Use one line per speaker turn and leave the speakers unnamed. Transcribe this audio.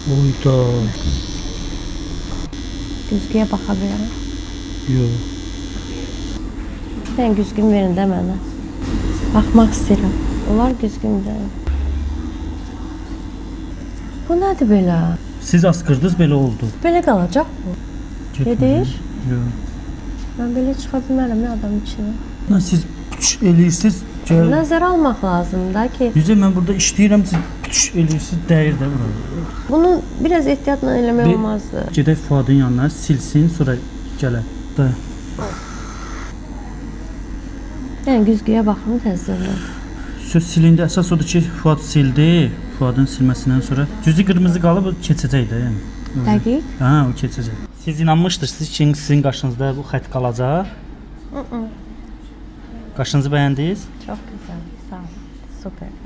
Oyda.
Güzgüyə baxa bilərəm.
Yox.
Sən güzgün verin də mənə. Baxmaq istəyirəm. Onlar güzgündür. Bu nədir belə?
Siz askırdınız belə oldu.
Belə qalacaq bu. Gedir.
Yox.
Mən belə çıxa bilmərəm ya adam içinə.
Lan siz eləyirsiniz. Gəl.
Nəzərə almaq lazımdır da ki,
Yüzə mən burada işləyirəm, siz eləyirsiniz, dəyir də bura.
bunu biraz ehtiyatla eləmək olmazdı.
Gedək Fuadın yanına, silsin, sonra gələ. Da.
Yəni güzgüyə baxım təzədən.
Söz silindi. Əsas odur ki, Fuad sildi. Fuadın silməsindən sonra cüzi qırmızı qalıb, o keçəcək də, yəni.
Dəqiq.
Ha, o keçəcək. Siz inanmışdınız ki, sizin qarşınızda bu xətt qalacaq. Qaşınızı bəyəndiniz?
Çox gözəl. Sağ ol. Super.